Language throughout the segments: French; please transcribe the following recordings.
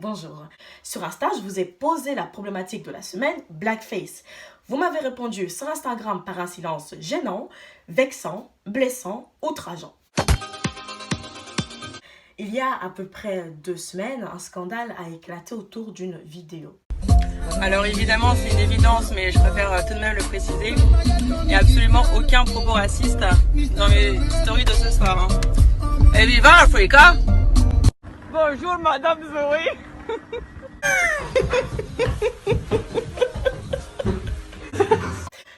Bonjour. Sur Insta, je vous ai posé la problématique de la semaine, blackface. Vous m'avez répondu sur Instagram par un silence gênant, vexant, blessant, outrageant. Il y a à peu près 2 semaines, un scandale a éclaté autour d'une vidéo. Alors évidemment c'est une évidence, mais je préfère tout de même le préciser. Il n'y a absolument aucun propos raciste dans mes stories de ce soir. Et viva Africa! Bonjour Madame Zoé.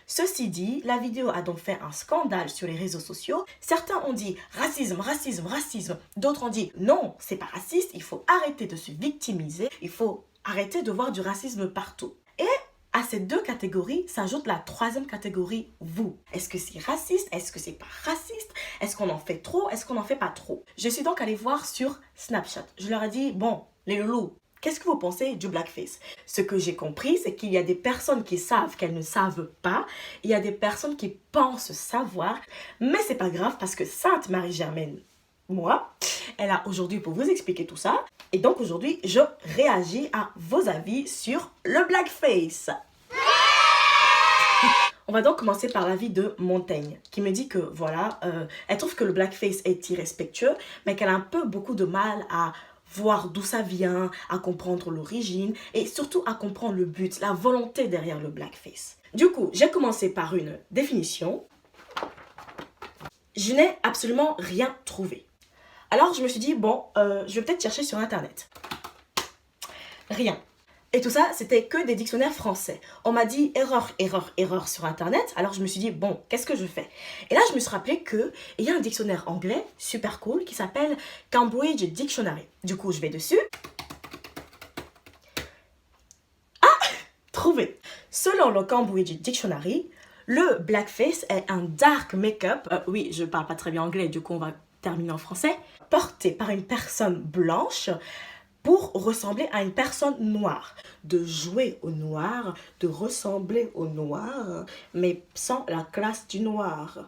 Ceci dit, la vidéo a donc fait un scandale sur les réseaux sociaux. Certains ont dit racisme, racisme, racisme. D'autres ont dit non, c'est pas raciste, il faut arrêter de se victimiser, il faut arrêter de voir du racisme partout. Et à ces deux catégories s'ajoute la troisième catégorie, vous. Est-ce que c'est raciste? Est-ce que c'est pas raciste? Est-ce qu'on en fait trop? Est-ce qu'on en fait pas trop? Je suis donc allée voir sur Snapchat. Je leur ai dit, bon, les loulous, qu'est-ce que vous pensez du blackface? Ce que j'ai compris, c'est qu'il y a des personnes qui savent qu'elles ne savent pas. Il y a des personnes qui pensent savoir. Mais c'est pas grave parce que Sainte Marie-Germaine, moi, elle a aujourd'hui pour vous expliquer tout ça. Et donc aujourd'hui, je réagis à vos avis sur le blackface. On va donc commencer par l'avis de Montaigne, qui me dit que voilà, elle trouve que le blackface est irrespectueux, mais qu'elle a un peu beaucoup de mal à voir d'où ça vient, à comprendre l'origine et surtout à comprendre le but, la volonté derrière le blackface. Du coup, j'ai commencé par une définition. Je n'ai absolument rien trouvé. Alors je me suis dit, bon, je vais peut-être chercher sur internet. Rien. Et tout ça, c'était que des dictionnaires français. On m'a dit erreur, erreur, erreur sur internet. Alors je me suis dit, bon, qu'est-ce que je fais? Et là, je me suis rappelé qu'il y a un dictionnaire anglais super cool qui s'appelle Cambridge Dictionary. Du coup, je vais dessus. Ah! Trouvé! Selon le Cambridge Dictionary, le blackface est un dark make-up. Oui, je parle pas très bien anglais, du coup, on va terminer en français. Porté par une personne blanche pour ressembler à une personne noire. De jouer au noir, de ressembler au noir, mais sans la classe du noir.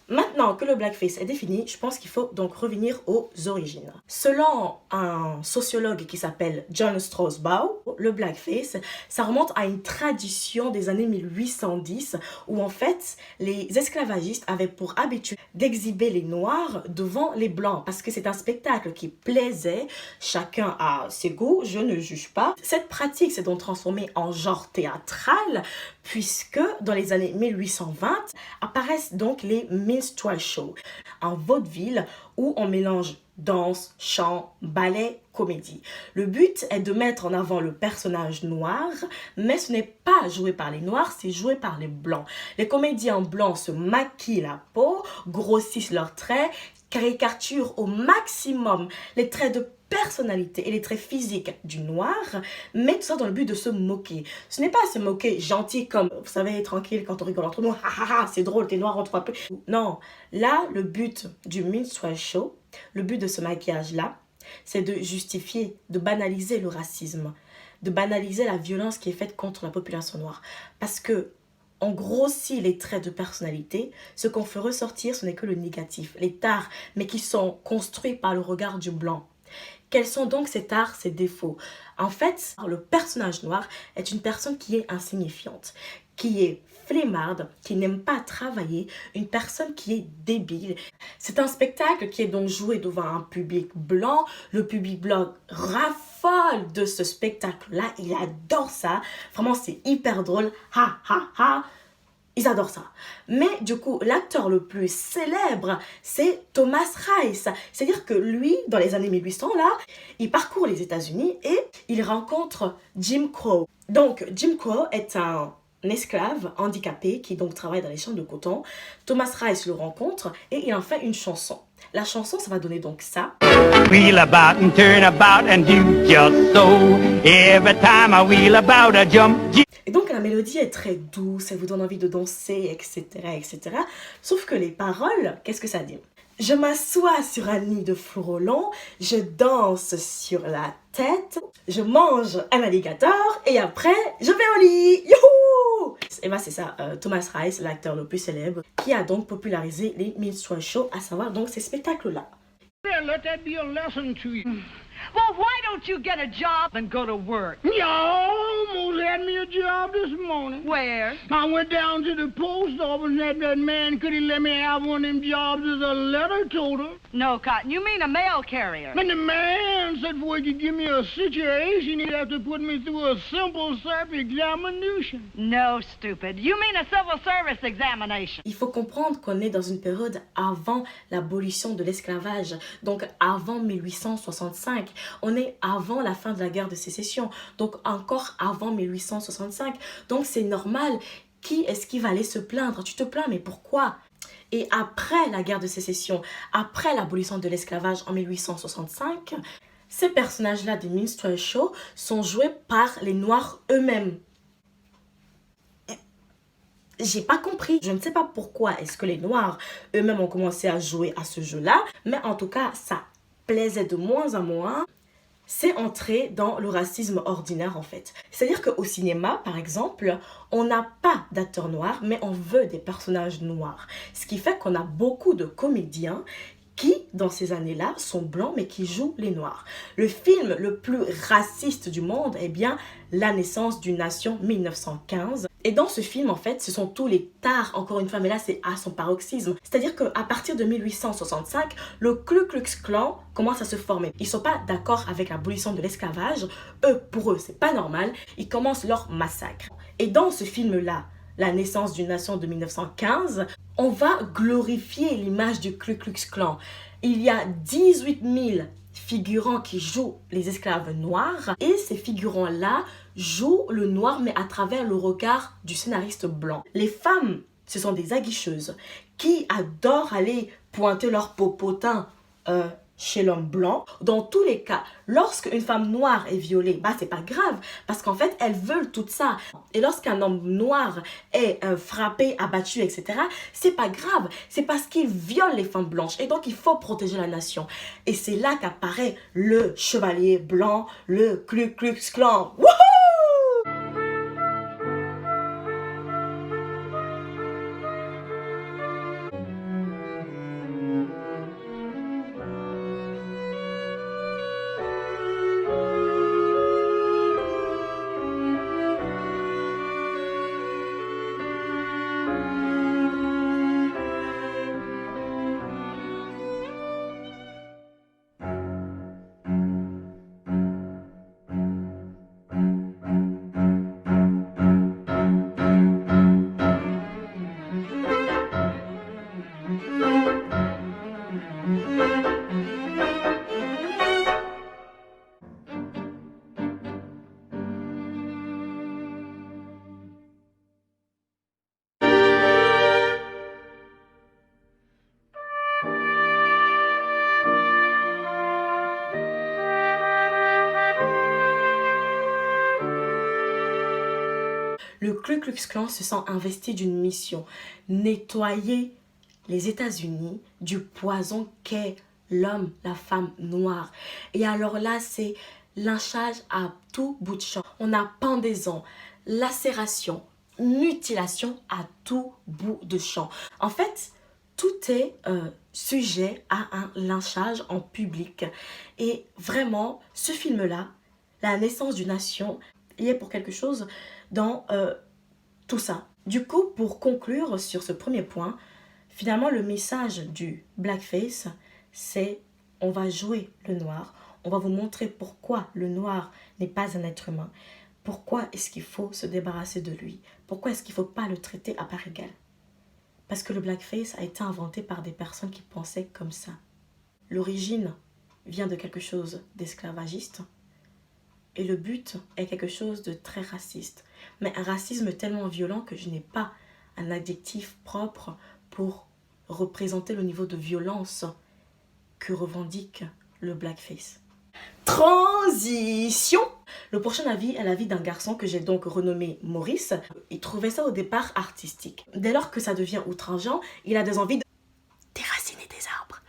Maintenant que le blackface est défini, je pense qu'il faut donc revenir aux origines. Selon un sociologue qui s'appelle John Strauss-Baugh, le blackface, ça remonte à une tradition des années 1810 où en fait, les esclavagistes avaient pour habitude d'exhiber les noirs devant les blancs parce que c'est un spectacle qui plaisait, chacun a ses goûts, je ne juge pas. Cette pratique s'est donc transformée en genre théâtral puisque dans les années 1820 apparaissent donc les minstrel shows, un vaudeville où on mélange danse, chant, ballet, comédie. Le but est de mettre en avant le personnage noir, mais ce n'est pas joué par les noirs, c'est joué par les blancs. Les comédiens blancs se maquillent la peau, grossissent leurs traits, caricaturent au maximum les traits de personnalité et les traits physiques du noir, mais tout ça dans le but de se moquer. Ce n'est pas se moquer gentil comme, vous savez, tranquille quand on rigole entre nous, c'est drôle, t'es noir, on te voit peu. Non, là, le but du minstrel show, le but de ce maquillage-là, c'est de justifier, de banaliser le racisme, de banaliser la violence qui est faite contre la population noire. Parce que on grossit les traits de personnalité, ce qu'on fait ressortir, ce n'est que le négatif, les tares, mais qui sont construits par le regard du blanc. Quels sont donc ces tares, ces défauts? En fait, le personnage noir est une personne qui est insignifiante, qui est flemmarde, qui n'aime pas travailler, une personne qui est débile. C'est un spectacle qui est donc joué devant un public blanc. Le public blanc raffole de ce spectacle-là, il adore ça. Vraiment, c'est hyper drôle. Ha, ha, ha. Ils adorent ça. Mais du coup, l'acteur le plus célèbre, c'est Thomas Rice. C'est-à-dire que lui, dans les années 1800, là, il parcourt les États-Unis et il rencontre Jim Crow. Donc, Jim Crow est un esclave handicapé qui donc travaille dans les champs de coton. Thomas Rice le rencontre et il en fait une chanson. La chanson, ça va donner donc ça. Wheel about and turn about and do just so. Every time I wheel about I jump. Et donc la mélodie est très douce, elle vous donne envie de danser, etc., etc. Sauf que les paroles, qu'est-ce que ça dit? Je m'assois sur un nid de frelons, je danse sur la tête, je mange un alligator et après je vais au lit. Youhou! Et bien c'est ça, Thomas Rice, l'acteur le plus célèbre, qui a donc popularisé les minstrel shows, à savoir donc ces spectacles-là. Let that be a lesson to you. Well, why don't you get a job and go to work? You almost had me a job this morning. Where? I went down to the post office and asked that man, could he let me have one of them jobs as a letter toter? No, Cotton, you mean a mail carrier. And the man said before he could give me a situation, he'd have to put me through a simple self-examination. No, stupid. You mean a civil service examination. Il faut comprendre qu'on est dans une période avant l'abolition de l'esclavage, donc avant 1865. On est avant la fin de la guerre de sécession, donc encore avant 1865. Donc c'est normal. Qui est-ce qui va aller se plaindre? Tu te plains, mais pourquoi? Et après la guerre de sécession, après l'abolition de l'esclavage en 1865, ces personnages-là des minstrel shows sont joués par les Noirs eux-mêmes. J'ai pas compris. Je ne sais pas pourquoi est-ce que les Noirs eux-mêmes ont commencé à jouer à ce jeu-là, mais en tout cas, ça plaisait de moins en moins. C'est entrer dans le racisme ordinaire en fait. C'est-à-dire qu'au cinéma, par exemple, on n'a pas d'acteurs noirs, mais on veut des personnages noirs. Ce qui fait qu'on a beaucoup de comédiens qui, dans ces années-là, sont blancs, mais qui jouent les noirs. Le film le plus raciste du monde est bien La naissance d'une nation 1915. Et dans ce film, en fait, ce sont tous les tares, encore une fois, mais là, c'est à son paroxysme. C'est-à-dire qu'à partir de 1865, le Ku Klux Klan commence à se former. Ils ne sont pas d'accord avec l'abolition de l'esclavage. Pour eux, c'est pas normal. Ils commencent leur massacre. Et dans ce film-là, La naissance d'une nation de 1915, on va glorifier l'image du Ku Klux Klan. Il y a 18 000 figurants qui jouent les esclaves noirs et ces figurants-là jouent le noir mais à travers le regard du scénariste blanc. Les femmes, ce sont des aguicheuses qui adorent aller pointer leur popotin chez l'homme blanc. Dans tous les cas, lorsque une femme noire est violée, bah c'est pas grave parce qu'en fait elles veulent tout ça. Et lorsqu'un homme noir est frappé, abattu, etc., c'est pas grave. C'est parce qu'il viole les femmes blanches et donc il faut protéger la nation. Et c'est là qu'apparaît le chevalier blanc, le Ku Klux Klan. Wouhou! Le Ku Klux Klan se sent investi d'une mission, nettoyer les États-Unis du poison qu'est l'homme, la femme noire. Et alors là, c'est lynchage à tout bout de champ. On a pendaison, lacération, mutilation à tout bout de champ. En fait, tout est sujet à un lynchage en public. Et vraiment, ce film-là, La naissance d'une nation, il est pour quelque chose dans tout ça. Du coup, pour conclure sur ce premier point, finalement, le message du blackface, c'est on va jouer le noir, on va vous montrer pourquoi le noir n'est pas un être humain, pourquoi est-ce qu'il faut se débarrasser de lui, pourquoi est-ce qu'il ne faut pas le traiter à part égale. Parce que le blackface a été inventé par des personnes qui pensaient comme ça. L'origine vient de quelque chose d'esclavagiste, et le but est quelque chose de très raciste. Mais un racisme tellement violent que je n'ai pas un adjectif propre pour représenter le niveau de violence que revendique le blackface. Transition! Le prochain avis est l'avis d'un garçon que j'ai donc renommé Maurice. Il trouvait ça au départ artistique. Dès lors que ça devient outrageant, il a des envies de déraciner des arbres.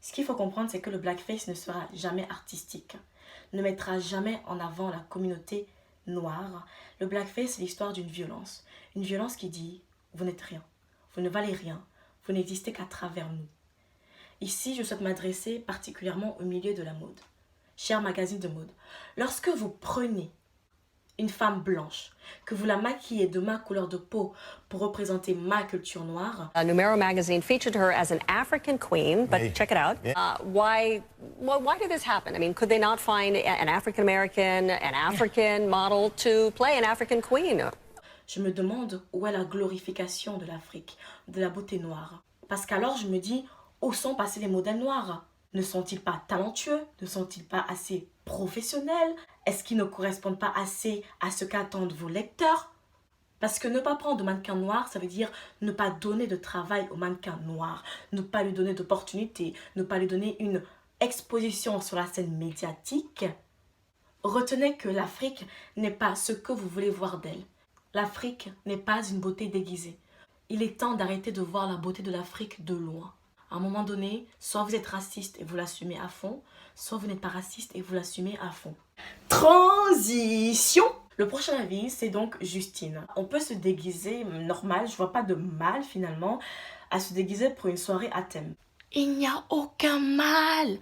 Ce qu'il faut comprendre, c'est que le blackface ne sera jamais artistique, ne mettra jamais en avant la communauté noire. Le blackface, c'est l'histoire d'une violence. Une violence qui dit « vous n'êtes rien, vous ne valez rien, vous n'existez qu'à travers nous ». Ici, je souhaite m'adresser particulièrement au milieu de la mode. cher magazine de mode, lorsque vous prenez une femme blanche, que vous la maquillez de ma couleur de peau pour représenter ma culture noire. Numero magazine featured her as an African queen, but check it out. Why did this happen? I mean, could they not find an African American, an African model to play an African queen? Je me demande où est la glorification de l'Afrique, de la beauté noire. Parce qu'alors je me dis, où sont passés les modèles noirs? Ne sont-ils pas talentueux? Ne sont-ils pas assez professionnels? Est-ce qu'ils ne correspondent pas assez à ce qu'attendent vos lecteurs? Parce que ne pas prendre de mannequin noir, ça veut dire ne pas donner de travail au mannequin noir, ne pas lui donner d'opportunités, ne pas lui donner une exposition sur la scène médiatique. Retenez que l'Afrique n'est pas ce que vous voulez voir d'elle. L'Afrique n'est pas une beauté déguisée. Il est temps d'arrêter de voir la beauté de l'Afrique de loin. À un moment donné, soit vous êtes raciste et vous l'assumez à fond, soit vous n'êtes pas raciste et vous l'assumez à fond. Transition! Le prochain avis, c'est donc Justine. On peut se déguiser normal, je vois pas de mal finalement, à se déguiser pour une soirée à thème. Il n'y a aucun mal.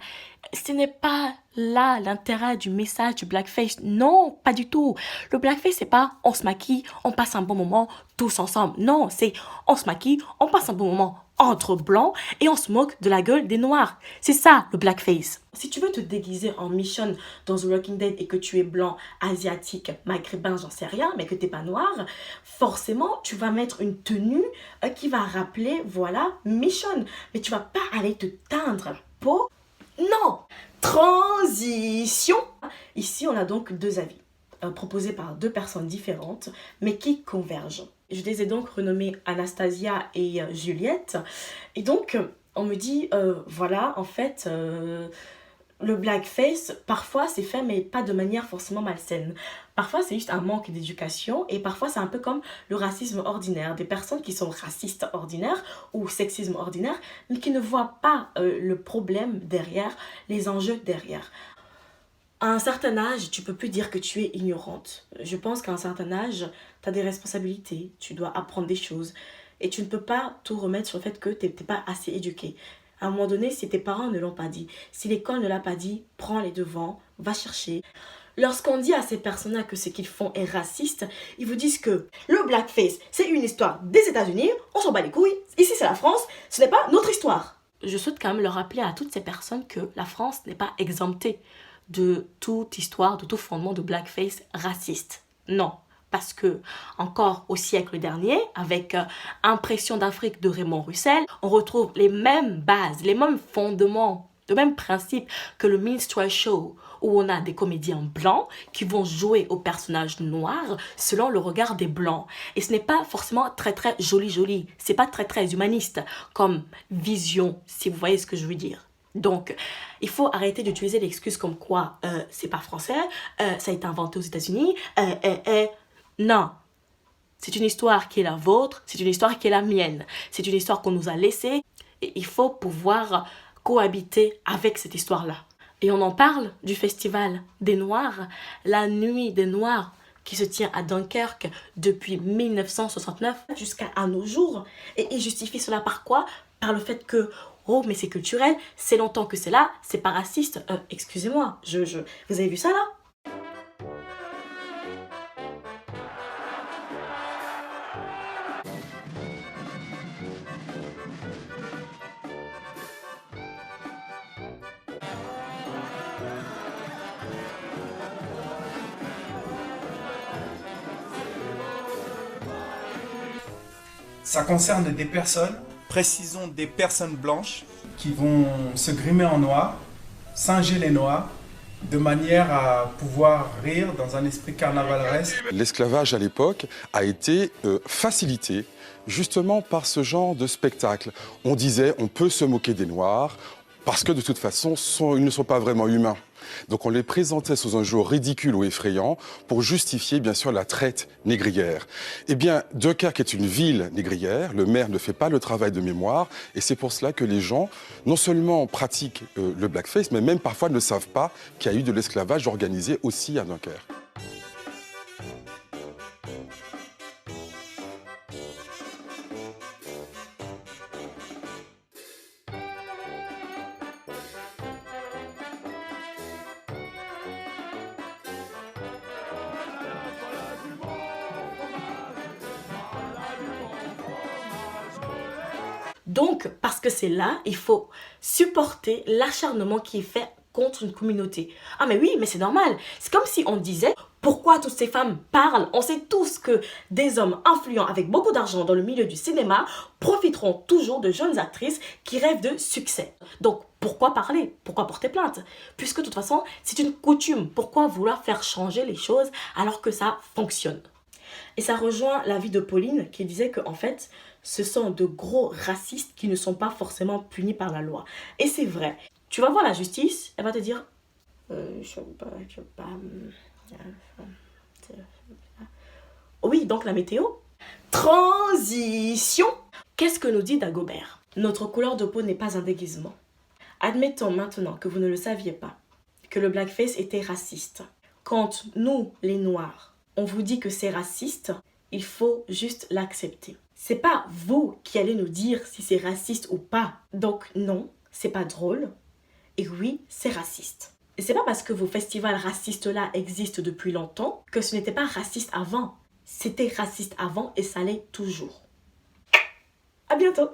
Ce n'est pas là l'intérêt du message du blackface. Non, pas du tout. Le blackface, c'est pas on se maquille, on passe un bon moment tous ensemble. Non, c'est on se maquille, on passe un bon moment entre blancs et on se moque de la gueule des noirs. C'est ça le blackface. Si tu veux te déguiser en Michonne dans The Walking Dead et que tu es blanc, asiatique, maghrébin, j'en sais rien, mais que t'es pas noir, forcément tu vas mettre une tenue qui va rappeler, voilà, Michonne. Mais tu vas pas aller te teindre la peau. Non. Transition. Ici on a donc deux avis proposés par deux personnes différentes mais qui convergent. Je les ai donc renommés Anastasia et Juliette. Et donc, on me dit, voilà, en fait, le blackface, parfois c'est fait, mais pas de manière forcément malsaine. Parfois c'est juste un manque d'éducation et parfois c'est un peu comme le racisme ordinaire. Des personnes qui sont racistes ordinaires ou sexisme ordinaire, mais qui ne voient pas le problème derrière, les enjeux derrière. À un certain âge, tu peux plus dire que tu es ignorante. Je pense qu'à un certain âge, tu as des responsabilités, tu dois apprendre des choses. Et tu ne peux pas tout remettre sur le fait que tu n'es pas assez éduqué. À un moment donné, si tes parents ne l'ont pas dit, si l'école ne l'a pas dit, prends les devants, va chercher. Lorsqu'on dit à ces personnes-là que ce qu'ils font est raciste, ils vous disent que le blackface, c'est une histoire des États-Unis, on s'en bat les couilles, ici c'est la France, ce n'est pas notre histoire. Je souhaite quand même leur rappeler à toutes ces personnes que la France n'est pas exemptée de toute histoire, de tout fondement de blackface raciste. Non, parce que encore au siècle dernier, avec Impression d'Afrique de Raymond Roussel, on retrouve les mêmes bases, les mêmes fondements, le même principe que le minstrel show, où on a des comédiens blancs qui vont jouer aux personnages noirs selon le regard des blancs. Et ce n'est pas forcément très très joli, c'est pas très très humaniste comme vision, si vous voyez ce que je veux dire. Donc, il faut arrêter d'utiliser l'excuse comme quoi c'est pas français, ça a été inventé aux États-Unis. Non, c'est une histoire qui est la vôtre, c'est une histoire qui est la mienne, c'est une histoire qu'on nous a laissée et il faut pouvoir cohabiter avec cette histoire-là. Et on en parle du festival des Noirs, la nuit des Noirs qui se tient à Dunkerque depuis 1969 jusqu'à nos jours. Et il justifie cela par quoi? Par le fait que oh, mais c'est culturel, c'est longtemps que c'est là, c'est pas raciste. Excusez-moi, vous avez vu ça là? Ça concerne des personnes, précisons des personnes blanches, qui vont se grimer en noir, singer les noirs, de manière à pouvoir rire dans un esprit carnavaleresque. L'esclavage à l'époque a été facilité justement par ce genre de spectacle. On disait on peut se moquer des Noirs parce que de toute façon ils ne sont pas vraiment humains. Donc on les présentait sous un jour ridicule ou effrayant pour justifier bien sûr la traite négrière. Eh bien, Dunkerque est une ville négrière, le maire ne fait pas le travail de mémoire et c'est pour cela que les gens non seulement pratiquent le blackface, mais même parfois ne savent pas qu'il y a eu de l'esclavage organisé aussi à Dunkerque. Donc, parce que c'est là, il faut supporter l'acharnement qui est fait contre une communauté. Ah mais oui, mais c'est normal. C'est comme si on disait, pourquoi toutes ces femmes parlent? On sait tous que des hommes influents avec beaucoup d'argent dans le milieu du cinéma profiteront toujours de jeunes actrices qui rêvent de succès. Donc, pourquoi parler? Pourquoi porter plainte? Puisque de toute façon, c'est une coutume. Pourquoi vouloir faire changer les choses alors que ça fonctionne? Et ça rejoint l'avis de Pauline qui disait que en fait, ce sont de gros racistes qui ne sont pas forcément punis par la loi. Et c'est vrai. Tu vas voir la justice, elle va te dire oui, donc la météo. Transition. Qu'est-ce que nous dit Dagobert? Notre couleur de peau n'est pas un déguisement. Admettons maintenant que vous ne le saviez pas, que le blackface était raciste. Quand nous, les Noirs, on vous dit que c'est raciste, il faut juste l'accepter. C'est pas vous qui allez nous dire si c'est raciste ou pas. Donc non, c'est pas drôle. Et oui, c'est raciste. Et c'est pas parce que vos festivals racistes-là existent depuis longtemps que ce n'était pas raciste avant. C'était raciste avant et ça l'est toujours. À bientôt!